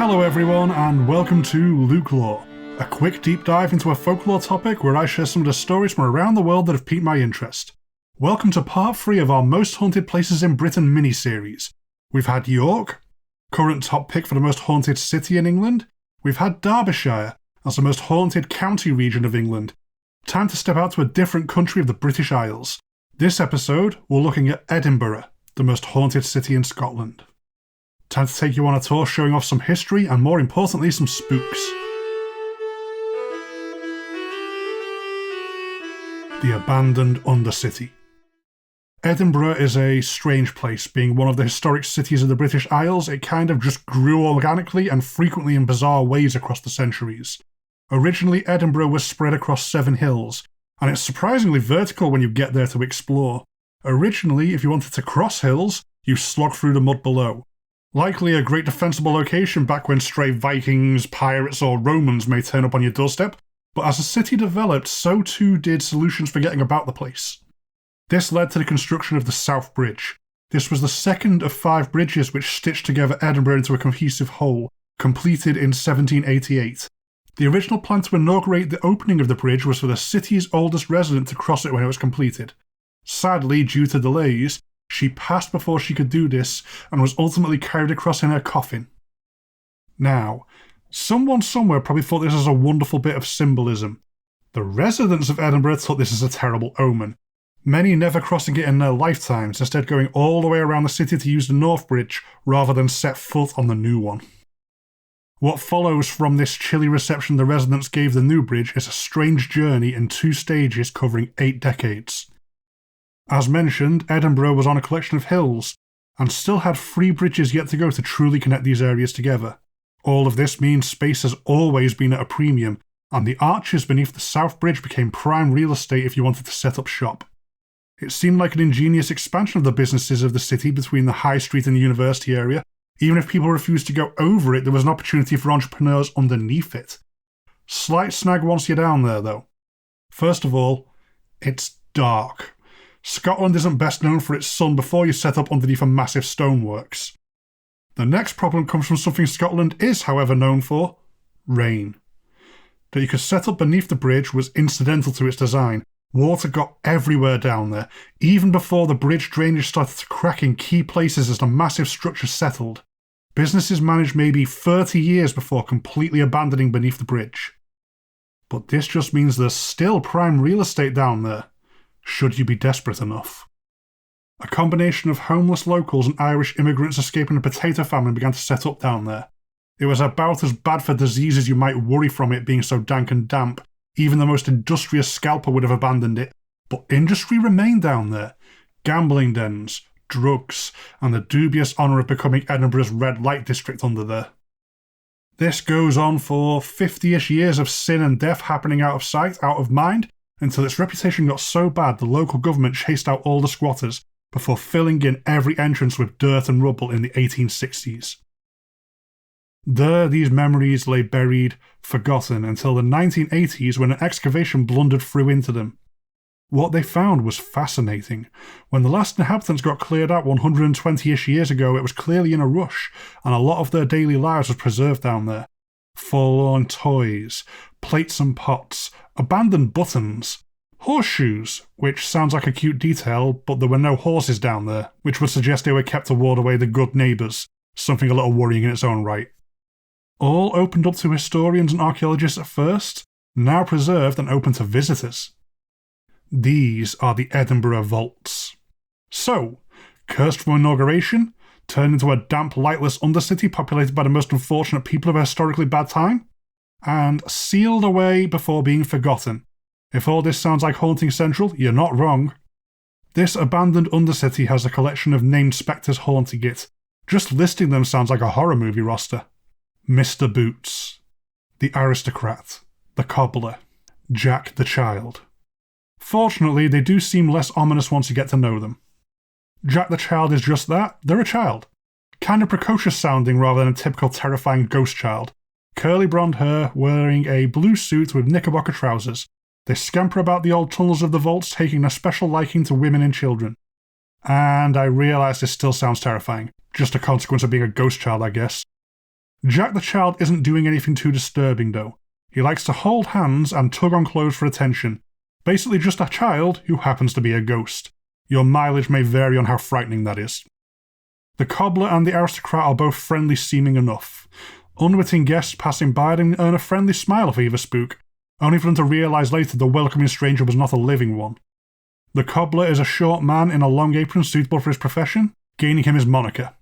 Hello everyone, and welcome to LukeLore, a quick deep dive into a folklore topic where I share some of the stories from around the world that have piqued my interest. Welcome to part 3 of our Most Haunted Places in Britain mini-series. We've had York, current top pick for the most haunted city in England. We've had Derbyshire, as the most haunted county region of England. Time to step out to a different country of the British Isles. This episode, we're looking at Edinburgh, the most haunted city in Scotland. Time to take you on a tour showing off some history and, more importantly, some spooks. The abandoned Undercity. Edinburgh is a strange place. Being one of the historic cities of the British Isles, it kind of just grew organically and frequently in bizarre ways across the centuries. Originally, Edinburgh was spread across 7 hills, and it's surprisingly vertical when you get there to explore. Originally, if you wanted to cross hills, you slog through the mud below. Likely a great defensible location back when stray Vikings, pirates or Romans may turn up on your doorstep, but as the city developed, so too did solutions for getting about the place. This led to the construction of the South Bridge. This was the second of 5 bridges which stitched together Edinburgh into a cohesive whole, completed in 1788. The original plan to inaugurate the opening of the bridge was for the city's oldest resident to cross it when it was completed. Sadly, due to delays, she passed before she could do this and was ultimately carried across in her coffin. Now, someone somewhere probably thought this was a wonderful bit of symbolism. The residents of Edinburgh took this as a terrible omen, many never crossing it in their lifetimes, instead going all the way around the city to use the North Bridge rather than set foot on the new one. What follows from this chilly reception the residents gave the new bridge is a strange journey in 2 stages covering 8 decades. As mentioned, Edinburgh was on a collection of hills, and still had 3 bridges yet to go to truly connect these areas together. All of this means space has always been at a premium, and the arches beneath the South Bridge became prime real estate if you wanted to set up shop. It seemed like an ingenious expansion of the businesses of the city between the High Street and the university area. Even if people refused to go over it, there was an opportunity for entrepreneurs underneath it. Slight snag once you're down there, though. First of all, it's dark. Scotland isn't best known for its sun before you set up underneath a massive stoneworks. The next problem comes from something Scotland is, however, known for: rain. That you could set up beneath the bridge was incidental to its design. Water got everywhere down there, even before the bridge drainage started to crack in key places as the massive structure settled. Businesses managed maybe 30 years before completely abandoning beneath the bridge. But this just means there's still prime real estate down there, should you be desperate enough. A combination of homeless locals and Irish immigrants escaping a potato famine began to set up down there. It was about as bad for disease as you might worry from it being so dank and damp. Even the most industrious scalper would have abandoned it, but industry remained down there. Gambling dens, drugs, and the dubious honour of becoming Edinburgh's red light district under there. This goes on for 50-ish years of sin and death happening out of sight, out of mind, until its reputation got so bad the local government chased out all the squatters before filling in every entrance with dirt and rubble in the 1860s. There, these memories lay buried, forgotten, until the 1980s when an excavation blundered through into them. What they found was fascinating. When the last inhabitants got cleared out 120-ish years ago, it was clearly in a rush, and a lot of their daily lives was preserved down there. Forlorn toys, plates and pots, abandoned buttons, horseshoes, which sounds like a cute detail, but there were no horses down there, which would suggest they were kept to ward away the good neighbours, something a little worrying in its own right. All opened up to historians and archaeologists at first, now preserved and open to visitors. These are the Edinburgh Vaults. So, cursed from inauguration, turned into a damp, lightless undercity populated by the most unfortunate people of a historically bad time, and sealed away before being forgotten. If all this sounds like Haunting Central, you're not wrong. This abandoned undercity has a collection of named spectres haunting it. Just listing them sounds like a horror movie roster. Mr. Boots, the Aristocrat, the Cobbler, Jack the Child. Fortunately, they do seem less ominous once you get to know them. Jack the Child is just that, they're a child. Kind of precocious sounding rather than a typical terrifying ghost child. Curly blonde hair, wearing a blue suit with knickerbocker trousers. They scamper about the old tunnels of the vaults, taking a special liking to women and children. And I realise this still sounds terrifying. Just a consequence of being a ghost child, I guess. Jack the Child isn't doing anything too disturbing though. He likes to hold hands and tug on clothes for attention. Basically just a child who happens to be a ghost. Your mileage may vary on how frightening that is. The Cobbler and the Aristocrat are both friendly seeming enough. Unwitting guests passing by them earn a friendly smile off either spook, only for them to realise later the welcoming stranger was not a living one. The Cobbler is a short man in a long apron suitable for his profession, gaining him his moniker.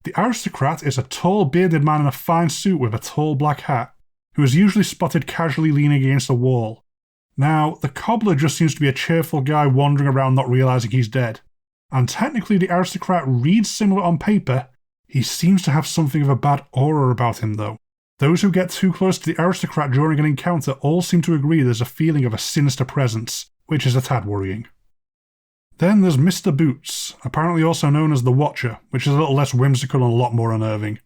The Aristocrat is a tall bearded man in a fine suit with a tall black hat, who is usually spotted casually leaning against a wall. Now, the Cobbler just seems to be a cheerful guy wandering around not realising he's dead. And technically the Aristocrat reads similar on paper, he seems to have something of a bad aura about him though. Those who get too close to the Aristocrat during an encounter all seem to agree there's a feeling of a sinister presence, which is a tad worrying. Then there's Mr. Boots, apparently also known as the Watcher, which is a little less whimsical and a lot more unnerving.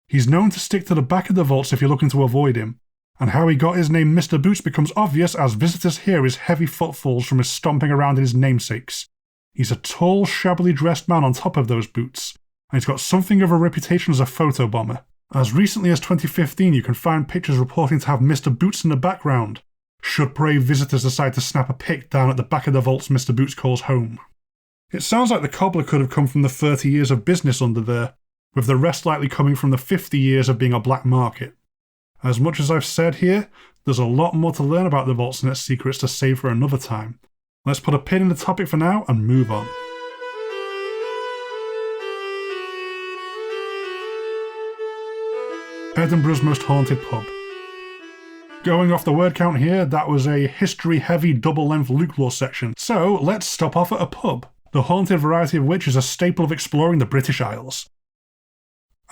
He's known to stick to the back of the vaults if you're looking to avoid him, and how he got his name Mr. Boots becomes obvious as visitors hear his heavy footfalls from his stomping around in his namesakes. He's a tall, shabbily dressed man on top of those boots, and he's got something of a reputation as a photobomber. As recently as 2015 you can find pictures reporting to have Mr. Boots in the background, should brave visitors decide to snap a pic down at the back of the vaults Mr. Boots calls home. It sounds like the Cobbler could have come from the 30 years of business under there, with the rest likely coming from the 50 years of being a black market. As much as I've said here, there's a lot more to learn about the vaults and its secrets to save for another time. Let's put a pin in the topic for now and move on. Edinburgh's most haunted pub. Going off the word count here, that was a history-heavy double-length LukeLore section, so let's stop off at a pub, the haunted variety of which is a staple of exploring the British Isles.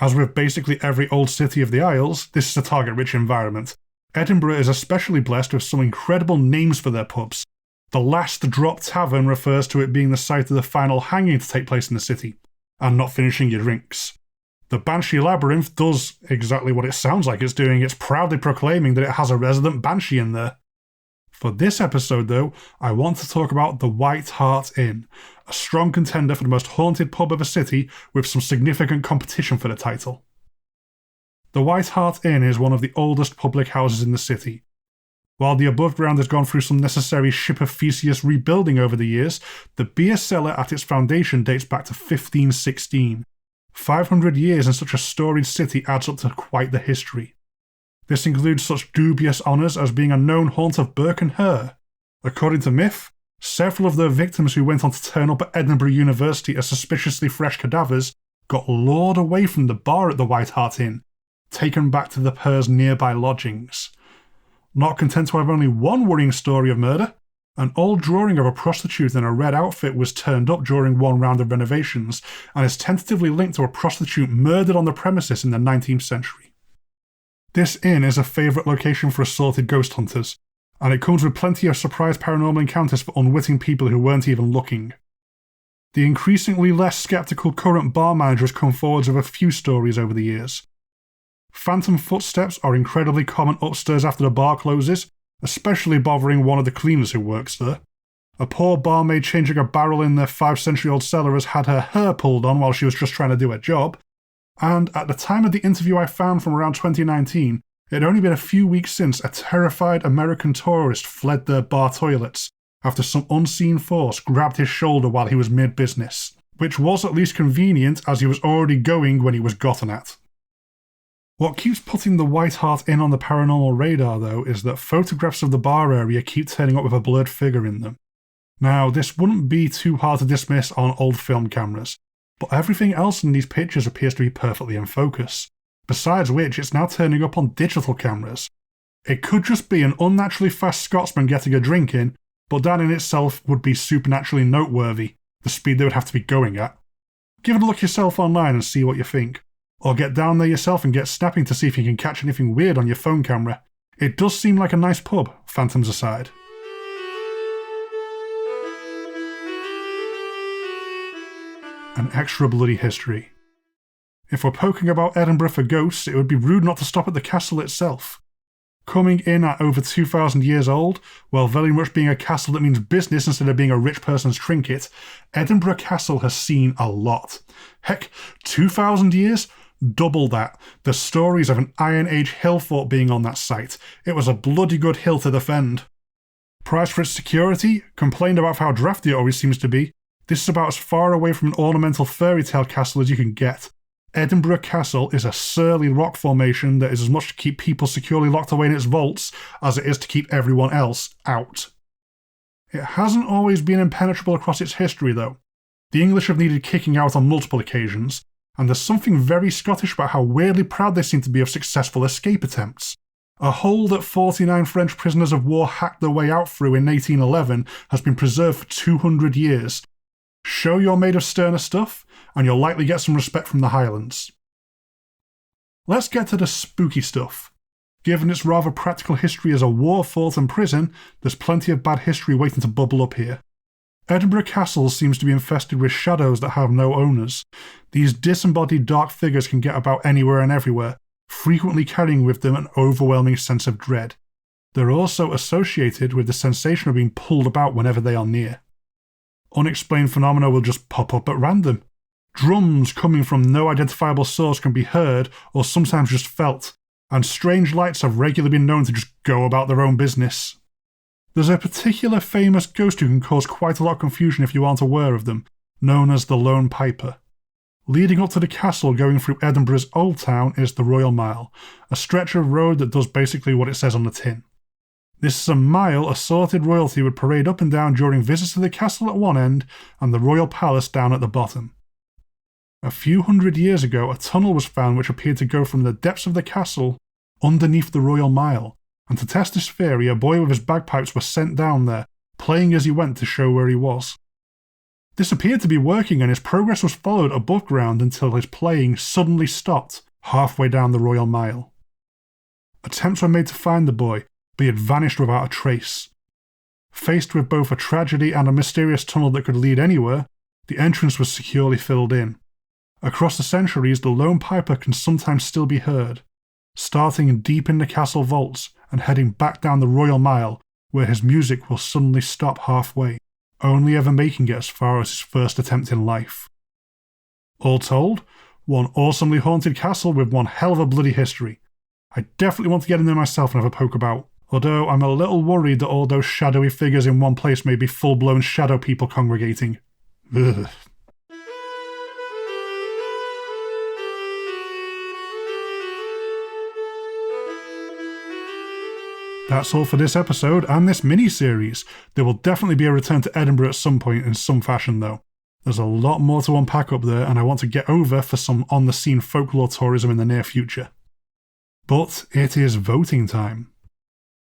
As with basically every old city of the Isles, this is a target-rich environment. Edinburgh is especially blessed with some incredible names for their pubs. The Last Drop Tavern refers to it being the site of the final hanging to take place in the city, and not finishing your drinks. The Banshee Labyrinth does exactly what it sounds like it's doing, it's proudly proclaiming that it has a resident Banshee in there. For this episode though, I want to talk about the Whitehart Inn, a strong contender for the most haunted pub of a city with some significant competition for the title. The Whitehart Inn is one of the oldest public houses in the city. While the above ground has gone through some necessary Ship of Theseus rebuilding over the years, the beer cellar at its foundation dates back to 1516. 500 years in such a storied city adds up to quite the history. This includes such dubious honours as being a known haunt of Burke and Hare. According to myth, several of the victims who went on to turn up at Edinburgh University as suspiciously fresh cadavers got lured away from the bar at the Whitehart Inn, taken back to the pair's nearby lodgings. Not content to have only one worrying story of murder, an old drawing of a prostitute in a red outfit was turned up during one round of renovations and is tentatively linked to a prostitute murdered on the premises in the 19th century. This inn is a favourite location for assorted ghost hunters, and it comes with plenty of surprise paranormal encounters for unwitting people who weren't even looking. The increasingly less sceptical current bar manager has come forwards with a few stories over the years. Phantom footsteps are incredibly common upstairs after the bar closes, especially bothering one of the cleaners who works there. A poor barmaid changing a barrel in their 5-century-old cellar has had her hair pulled on while she was just trying to do her job, and at the time of the interview I found from around 2019, it had only been a few weeks since a terrified American tourist fled their bar toilets after some unseen force grabbed his shoulder while he was mid-business, which was at least convenient as he was already going when he was gotten at. What keeps putting the Whitehart Inn on the paranormal radar, though, is that photographs of the bar area keep turning up with a blurred figure in them. Now, this wouldn't be too hard to dismiss on old film cameras, but everything else in these pictures appears to be perfectly in focus, besides which it's now turning up on digital cameras. It could just be an unnaturally fast Scotsman getting a drink in, but that in itself would be supernaturally noteworthy, the speed they would have to be going at. Give it a look yourself online and see what you think. Or get down there yourself and get snapping to see if you can catch anything weird on your phone camera. It does seem like a nice pub, phantoms aside. An extra bloody history. If we're poking about Edinburgh for ghosts, it would be rude not to stop at the castle itself. Coming in at over 2,000 years old, while very much being a castle that means business instead of being a rich person's trinket, Edinburgh Castle has seen a lot. Heck, 2,000 years? Double that. The stories of an Iron Age hill fort being on that site. It was a bloody good hill to defend. Priced for its security, complained about how drafty it always seems to be. This is about as far away from an ornamental fairy tale castle as you can get. Edinburgh Castle is a surly rock formation that is as much to keep people securely locked away in its vaults as it is to keep everyone else out. It hasn't always been impenetrable across its history, though. The English have needed kicking out on multiple occasions, and there's something very Scottish about how weirdly proud they seem to be of successful escape attempts. A hole that 49 French prisoners of war hacked their way out through in 1811 has been preserved for 200 years. Show you're made of sterner stuff, and you'll likely get some respect from the Highlands. Let's get to the spooky stuff. Given its rather practical history as a war fort and prison, there's plenty of bad history waiting to bubble up here. Edinburgh Castle seems to be infested with shadows that have no owners. These disembodied dark figures can get about anywhere and everywhere, frequently carrying with them an overwhelming sense of dread. They're also associated with the sensation of being pulled about whenever they are near. Unexplained phenomena will just pop up at random. Drums coming from no identifiable source can be heard or sometimes just felt, and strange lights have regularly been known to just go about their own business. There's a particular famous ghost who can cause quite a lot of confusion if you aren't aware of them, known as the Lone Piper. Leading up to the castle going through Edinburgh's Old Town is the Royal Mile, a stretch of road that does basically what it says on the tin. This is a mile assorted royalty would parade up and down during visits to the castle at one end and the royal palace down at the bottom. A few hundred years ago, a tunnel was found which appeared to go from the depths of the castle underneath the Royal Mile, and to test this theory, a boy with his bagpipes was sent down there, playing as he went to show where he was. This appeared to be working, and his progress was followed above ground until his playing suddenly stopped halfway down the Royal Mile. Attempts were made to find the boy, but he had vanished without a trace. Faced with both a tragedy and a mysterious tunnel that could lead anywhere, the entrance was securely filled in. Across the centuries, the Lone Piper can sometimes still be heard, starting deep in the castle vaults and heading back down the Royal Mile, where his music will suddenly stop halfway, only ever making it as far as his first attempt in life. All told, one awesomely haunted castle with one hell of a bloody history. I definitely want to get in there myself and have a poke about, although I'm a little worried that all those shadowy figures in one place may be full-blown shadow people congregating. Ugh. That's all for this episode and this mini-series. There will definitely be a return to Edinburgh at some point in some fashion though. There's a lot more to unpack up there and I want to get over for some on-the-scene folklore tourism in the near future. But it is voting time.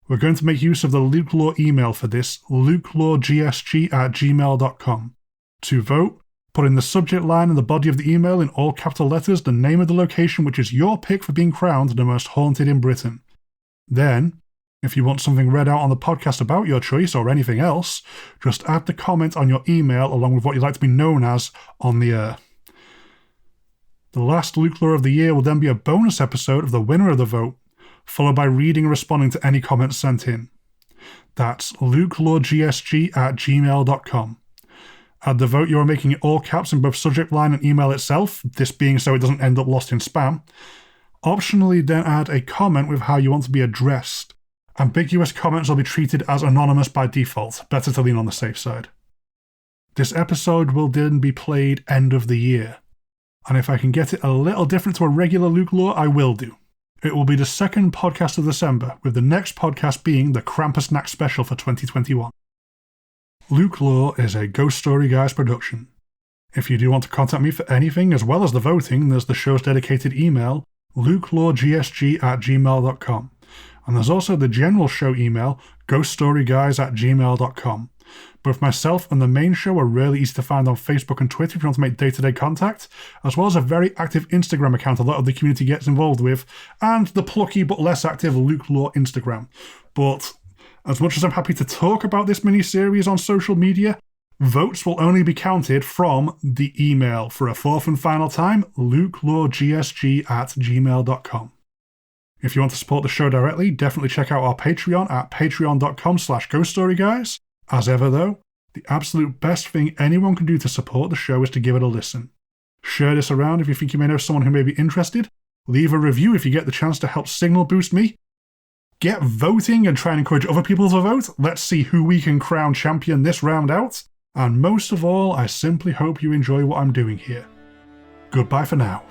We're going to make use of the LukeLore email for this, lukeloregsg@gmail.com. To vote, put in the subject line and the body of the email in all capital letters the name of the location which is your pick for being crowned the most haunted in Britain. Then, if you want something read out on the podcast about your choice or anything else, just add the comment on your email along with what you'd like to be known as on the air. The last LukeLore of the year will then be a bonus episode of the winner of the vote, followed by reading and responding to any comments sent in. That's lukeloregsg@gmail.com. Add the vote you are making it all caps in both subject line and email itself, this being so it doesn't end up lost in spam. Optionally then add a comment with how you want to be addressed. Ambiguous comments will be treated as anonymous by default, better to lean on the safe side. This episode will then be played end of the year, and if I can get it a little different to a regular LukeLore, I will do. It will be the second podcast of December, with the next podcast being the Krampusnacht special for 2021. LukeLore is a Ghost Story Guys production. If you do want to contact me for anything as well as the voting, there's the show's dedicated email, lukeloregsg@gmail.com. And there's also the general show email, ghoststoryguys@gmail.com. Both myself and the main show are really easy to find on Facebook and Twitter if you want to make day-to-day contact, as well as a very active Instagram account a lot of the community gets involved with, and the plucky but less active LukeLore Instagram. But as much as I'm happy to talk about this mini-series on social media, votes will only be counted from the email for a fourth and final time, lukeloregsg@gmail.com. If you want to support the show directly, definitely check out our Patreon at patreon.com/ghoststoryguys. As ever though, the absolute best thing anyone can do to support the show is to give it a listen. Share this around if you think you may know someone who may be interested. Leave a review if you get the chance to help signal boost me. Get voting and try and encourage other people to vote. Let's see who we can crown champion this round out. And most of all, I simply hope you enjoy what I'm doing here. Goodbye for now.